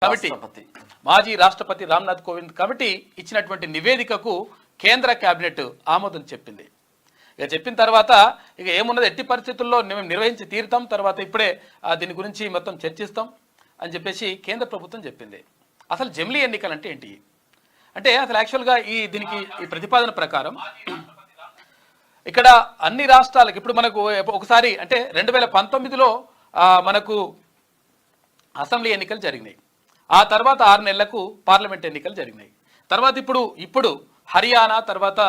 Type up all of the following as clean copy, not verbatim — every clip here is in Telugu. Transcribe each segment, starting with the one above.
కాబట్టి మాజీ రాష్ట్రపతి రామ్నాథ్ కోవింద్ కమిటీ ఇచ్చినటువంటి నివేదికకు కేంద్ర కేబినెట్ ఆమోదం చెప్పింది. ఇక చెప్పిన తర్వాత ఇక ఏమున్నది, ఎట్టి పరిస్థితుల్లో మేము నిర్వహించి తీరుతాం, తర్వాత ఇప్పుడే దీని గురించి మొత్తం చర్చిస్తాం అని చెప్పేసి కేంద్ర ప్రభుత్వం చెప్పింది. అసలు జమిలీ ఎన్నికలు అంటే ఏంటి అంటే, అసలు యాక్చువల్గా దీనికి ఈ ప్రతిపాదన ప్రకారం ఇక్కడ అన్ని రాష్ట్రాలకు ఇప్పుడు మనకు ఒకసారి అంటే 2019లో మనకు అసెంబ్లీ ఎన్నికలు జరిగినాయి. ఆ తర్వాత 6 నెలలకు పార్లమెంట్ ఎన్నికలు జరిగినాయి. తర్వాత ఇప్పుడు హర్యానా, తర్వాత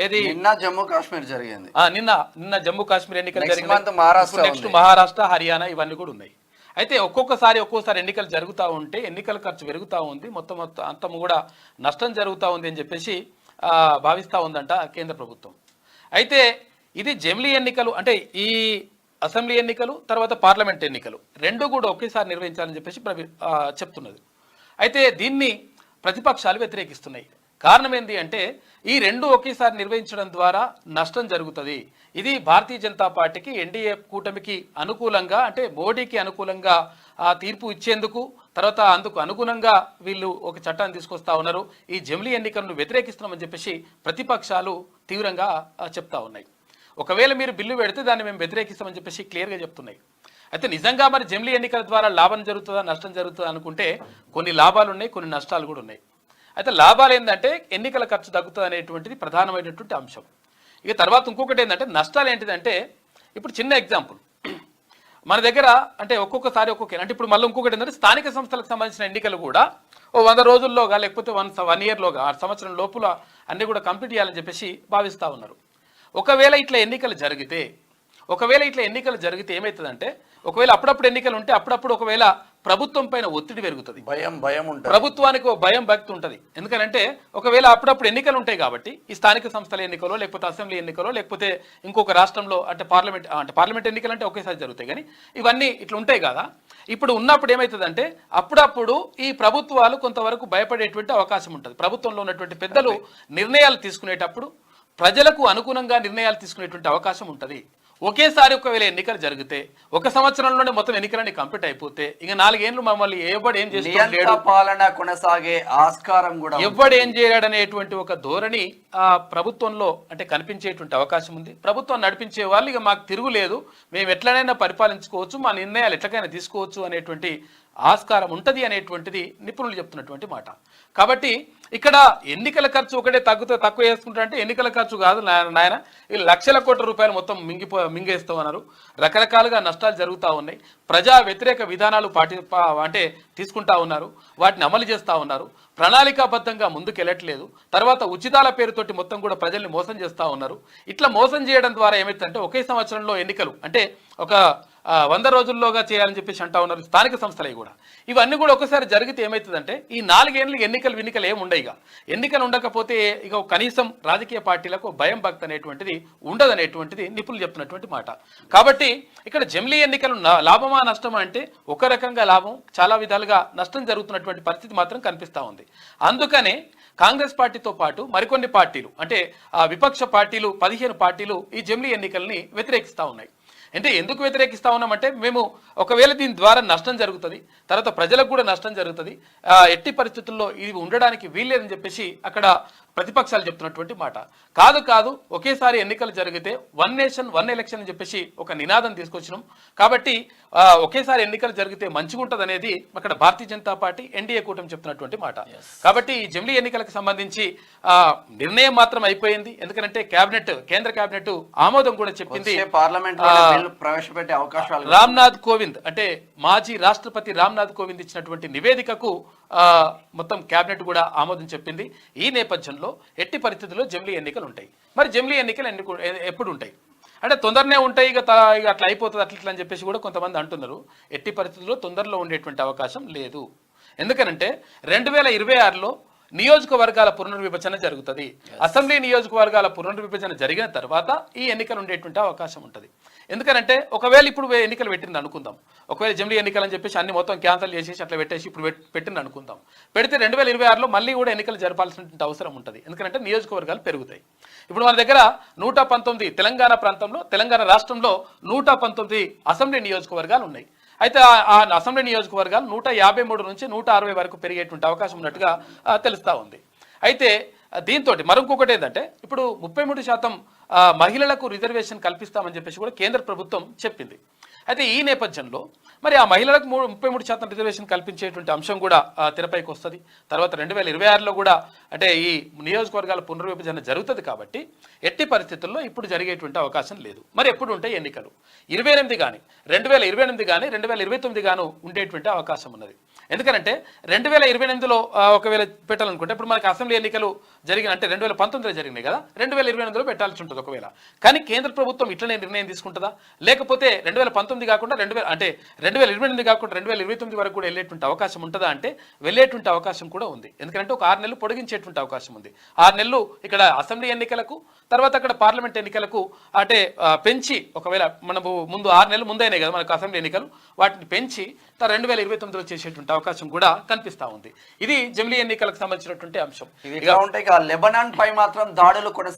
ఏది నిన్న జమ్మూ కాశ్మీర్ జరిగింది, నిన్న జమ్మూ కాశ్మీర్ ఎన్నికలు జరిగినాయి. నెక్స్ట్ మహారాష్ట్ర, హర్యానా ఇవన్నీ కూడా ఉన్నాయి. అయితే ఒక్కొక్కసారి ఎన్నికలు జరుగుతూ ఉంటే ఎన్నికల ఖర్చు పెరుగుతూ ఉంది, మొత్తం అంతం కూడా నష్టం జరుగుతూ ఉంది అని చెప్పేసి భావిస్తూ ఉందంట కేంద్ర ప్రభుత్వం. అయితే ఇది జమిలీ ఎన్నికలు అంటే ఈ అసెంబ్లీ ఎన్నికలు తర్వాత పార్లమెంట్ ఎన్నికలు రెండు కూడా ఒకేసారి నిర్వహించాలని చెప్పేసి చెప్తున్నది. అయితే దీన్ని ప్రతిపక్షాలు వ్యతిరేకిస్తున్నాయి. కారణం ఏంటి అంటే, ఈ రెండు ఒకేసారి నిర్వహించడం ద్వారా నష్టం జరుగుతుంది. ఇది భారతీయ జనతా పార్టీకి, ఎన్డీఏ కూటమికి అనుకూలంగా అంటే మోడీకి అనుకూలంగా తీర్పు ఇచ్చేందుకు, తర్వాత అందుకు అనుగుణంగా వీళ్ళు ఒక చట్టాన్ని తీసుకొస్తా ఉన్నారు. ఈ జమిలీ ఎన్నికలను వ్యతిరేకిస్తున్నామని చెప్పేసి ప్రతిపక్షాలు తీవ్రంగా చెప్తా ఉన్నాయి. ఒకవేళ మీరు బిల్లు పెడితే దాన్ని మేము వ్యతిరేకిస్తామని చెప్పేసి క్లియర్గా చెప్తున్నాయి. అయితే నిజంగా మరి జమిలీ ఎన్నికల ద్వారా లాభం జరుగుతుందా నష్టం జరుగుతుందా అనుకుంటే కొన్ని లాభాలు ఉన్నాయి, కొన్ని నష్టాలు కూడా ఉన్నాయి. అయితే లాభాలు ఏంటంటే ఎన్నికల ఖర్చు తగ్గుతుంది అనేటువంటిది ప్రధానమైనటువంటి అంశం. ఇక తర్వాత ఇంకొకటి ఏంటంటే నష్టాలు ఏంటిదంటే, ఇప్పుడు చిన్న ఎగ్జాంపుల్ మన దగ్గర అంటే ఒక్కొక్కసారి అంటే ఇప్పుడు మళ్ళీ ఇంకొకటి ఏంటంటే స్థానిక సంస్థలకు సంబంధించిన ఎన్నికలు కూడా 100 రోజుల్లోగా లేకపోతే 1 ఇయర్లోగా 6 సంవత్సరం లోపల అన్నీ కూడా కంప్లీట్ చేయాలని చెప్పేసి భావిస్తూ ఉన్నారు. ఒకవేళ ఇట్లా ఎన్నికలు జరిగితే ఏమవుతుందంటే, ఒకవేళ అప్పుడప్పుడు ఎన్నికలు ఉంటే అప్పుడప్పుడు ఒకవేళ ప్రభుత్వం పైన ఒత్తిడి పెరుగుతుంది, భయం ఉంటుంది, ప్రభుత్వానికి భయం భక్తి ఉంటుంది. ఎందుకంటే ఒకవేళ అప్పుడప్పుడు ఎన్నికలు ఉంటాయి కాబట్టి ఈ స్థానిక సంస్థల ఎన్నికలో లేకపోతే అసెంబ్లీ ఎన్నికలో లేకపోతే ఇంకొక రాష్ట్రంలో అంటే పార్లమెంట్ ఎన్నికలు అంటే ఒకేసారి జరుగుతాయి. కానీ ఇవన్నీ ఇట్లా ఉంటాయి కదా. ఇప్పుడు ఉన్నప్పుడు ఏమవుతుందంటే అప్పుడప్పుడు ఈ ప్రభుత్వాలు కొంతవరకు భయపడేటువంటి అవకాశం ఉంటుంది. ప్రభుత్వంలో ఉన్నటువంటి పెద్దలు నిర్ణయాలు తీసుకునేటప్పుడు ప్రజలకు అనుగుణంగా నిర్ణయాలు తీసుకునేటువంటి అవకాశం ఉంటుంది. ఒకేసారి ఒకవేళ ఎన్నికలు జరిగితే 1 సంవత్సరంలోనే మొత్తం ఎన్నికలన్నీ కంప్లీట్ అయిపోతే ఇక 4 ఏళ్ళు మమ్మల్ని ఎవడేం చేస్తున్నాడు, పాలన కొనసాగే ఆస్కారం కూడా ఎవడేం చేయడనేటువంటి ఒక ధోరణి ప్రభుత్వంలో అంటే కనిపించేటువంటి అవకాశం ఉంది. ప్రభుత్వం నడిపించే వాళ్ళు ఇక మాకు తిరుగులేదు, మేము ఎట్లనైనా పరిపాలించుకోవచ్చు, మా నిర్ణయాలు ఎట్లకైనా తీసుకోవచ్చు అనేటువంటి ఆస్కారం ఉంటుంది అనేటువంటిది నిపుణులు చెప్తున్నటువంటి మాట. కాబట్టి ఇక్కడ ఎన్నికల ఖర్చు ఒకటే తక్కువ చేసుకుంటారంటే ఎన్నికల ఖర్చు కాదు నాయన, ఈ లక్షల కోట్ల రూపాయలు మొత్తం మింగేస్తూ ఉన్నారు. రకరకాలుగా నష్టాలు జరుగుతూ ఉన్నాయి. ప్రజా వ్యతిరేక విధానాలు అంటే తీసుకుంటా ఉన్నారు, వాటిని అమలు చేస్తూ ఉన్నారు, ప్రణాళికాబద్ధంగా ముందుకెళ్ళట్లేదు. తర్వాత ఉచితాల పేరుతోటి మొత్తం కూడా ప్రజల్ని మోసం చేస్తూ ఉన్నారు. ఇట్లా మోసం చేయడం ద్వారా ఏమైతుందంటే ఒకే సంవత్సరంలో ఎన్నికలు అంటే ఒక 100 రోజుల్లోగా చేయాలని చెప్పేసి అంటా ఉన్నారు స్థానిక సంస్థలవి కూడా. ఇవన్నీ కూడా ఒకసారి జరిగితే ఏమవుతుందంటే ఈ 4 ఏళ్ళు ఎన్నికలు ఏముండయి. ఎన్నికలు ఉండకపోతే ఇక కనీసం రాజకీయ పార్టీలకు భయం భక్తి అనేటువంటిది ఉండదనేటువంటిది నిపుణులు చెప్తున్నటువంటి మాట. కాబట్టి ఇక్కడ జమిలీ ఎన్నికలు లాభమా నష్టమా అంటే ఒక రకంగా లాభం, చాలా విధాలుగా నష్టం జరుగుతున్నటువంటి పరిస్థితి మాత్రం కనిపిస్తూ ఉంది. అందుకనే కాంగ్రెస్ పార్టీతో పాటు మరికొన్ని పార్టీలు అంటే విపక్ష పార్టీలు 15 పార్టీలు ఈ జమిలీ ఎన్నికల్ని వ్యతిరేకిస్తూ ఉన్నాయి. అంటే ఎందుకు వ్యతిరేకిస్తా ఉన్నామంటే, మేము ఒకవేళ దీని ద్వారా నష్టం జరుగుతుంది, తర్వాత ప్రజలకు కూడా నష్టం జరుగుతుంది, ఎట్టి పరిస్థితుల్లో ఇది ఉండడానికి వీల్లేదని చెప్పేసి అక్కడ ప్రతిపక్షాలు చెప్తున్నటువంటి మాట. కాదు ఒకేసారి ఎన్నికలు జరిగితే 1 నేషన్ 1 ఎలక్షన్ అని చెప్పేసి ఒక నినాదం తీసుకొచ్చినాం. కాబట్టి ఒకేసారి ఎన్నికలు జరిగితే మంచిగా ఉంటుంది అనేది అక్కడ భారతీయ జనతా పార్టీ ఎన్డీఏ కూటమి చెప్తున్నటువంటి మాట. కాబట్టి ఈ జమిలీ ఎన్నికలకు సంబంధించి నిర్ణయం మాత్రం అయిపోయింది. ఎందుకంటే కేంద్ర కేబినెట్ ఆమోదం కూడా చెప్పింది. పార్లమెంట్ ప్రవేశపెట్టే అవకాశాలు రామ్నాథ్ కోవింద్ అంటే మాజీ రాష్ట్రపతి రామ్నాథ్ కోవింద్ ఇచ్చినటువంటి నివేదికకు మొత్తం కేబినెట్ కూడా ఆమోదం చెప్పింది. ఈ నేపథ్యంలో ఎట్టి పరిస్థితుల్లో జమిలీ ఎన్నికలు ఉంటాయి. మరి జమిలీ ఎన్నికలు ఎప్పుడు ఉంటాయి అంటే తొందరనే ఉంటాయి, ఇక అట్లా అయిపోతుంది అట్లా అని చెప్పేసి కూడా కొంతమంది అంటున్నారు. ఎట్టి పరిస్థితుల్లో తొందరలో ఉండేటువంటి అవకాశం లేదు. ఎందుకనంటే 2026లో నియోజకవర్గాల పునర్విభజన జరుగుతుంది. అసెంబ్లీ నియోజకవర్గాల పునర్విభజన జరిగిన తర్వాత ఈ ఎన్నికలు ఉండేటువంటి అవకాశం ఉంటుంది. ఎందుకంటే ఒకవేళ ఇప్పుడు ఎన్నికలు పెట్టింది అనుకుందాం, ఒకవేళ జమిలీ ఎన్నికలు అని చెప్పేసి అన్ని మొత్తం క్యాన్సల్ చేసేసి అట్లా పెట్టేసి ఇప్పుడు పెట్టింది అనుకుందాం. పెడితే 2026లో మళ్ళీ కూడా ఎన్నికలు జరపాల్సినటువంటి అవసరం ఉంటుంది. ఎందుకంటే నియోజకవర్గాలు పెరుగుతాయి. ఇప్పుడు మన దగ్గర 119 తెలంగాణ ప్రాంతంలో, తెలంగాణ రాష్ట్రంలో 119 అసెంబ్లీ నియోజకవర్గాలు ఉన్నాయి. అయితే ఆ అసెంబ్లీ నియోజకవర్గాలు 153 నుంచి 160 వరకు పెరిగేటువంటి అవకాశం ఉన్నట్టుగా తెలుస్తూ ఉంది. అయితే దీంతో మరొకటి ఏంటంటే ఇప్పుడు 33% మహిళలకు రిజర్వేషన్ కల్పిస్తామని చెప్పేసి కూడా కేంద్ర ప్రభుత్వం చెప్పింది. అయితే ఈ నేపథ్యంలో మరి ఆ మహిళలకు 33% రిజర్వేషన్ కల్పించేటువంటి అంశం కూడా తెరపైకి వస్తుంది. తర్వాత 2026లో కూడా అంటే ఈ నియోజకవర్గాల పునర్విభజన జరుగుతుంది కాబట్టి ఎట్టి పరిస్థితుల్లో ఇప్పుడు జరిగేటువంటి అవకాశం లేదు. మరి ఎప్పుడు ఉంటాయి ఎన్నికలు? 28 కానీ 2028 కానీ 2029 గాను ఉండేటువంటి అవకాశం ఉన్నది. ఎందుకంటే 2028లో ఒకవేళ పెట్టాలనుకుంటే ఇప్పుడు మనకి అసెంబ్లీ ఎన్నికలు జరిగిన అంటే 2019లో జరిగినాయి కదా, 2028లో పెట్టాల్సి ఉంటుంది ఒకవేళ. కానీ కేంద్ర ప్రభుత్వం ఇట్లనే నిర్ణయం తీసుకుంటుందా, లేకపోతే 2019 కాకుండా 2028 కాకుండా 2029 వరకు కూడా వెళ్ళేటువంటి అవకాశం ఉంటుందా అంటే వెళ్ళేటువంటి అవకాశం కూడా ఉంది. ఎందుకంటే ఒక 6 నెలలు పొడిగించేటువంటి అవకాశం ఉంది. 6 నెలలు ఇక్కడ అసెంబ్లీ ఎన్నికలకు, తర్వాత అక్కడ పార్లమెంట్ ఎన్నికలకు అంటే పెంచి, ఒకవేళ మనము ముందు 6 నెలలు ముందైనాయి కదా మనకు అసెంబ్లీ ఎన్నికలు, వాటిని పెంచి 2029లో చేసేటువంటి అవకాశం కూడా కనిపిస్తా ఉంది. ఇది జమిలీ ఎన్నికలకు సంబంధించినటువంటి అంశం. లెబనాన్ పై మాత్రం దాడులు కొనసాగుతున్నాయి.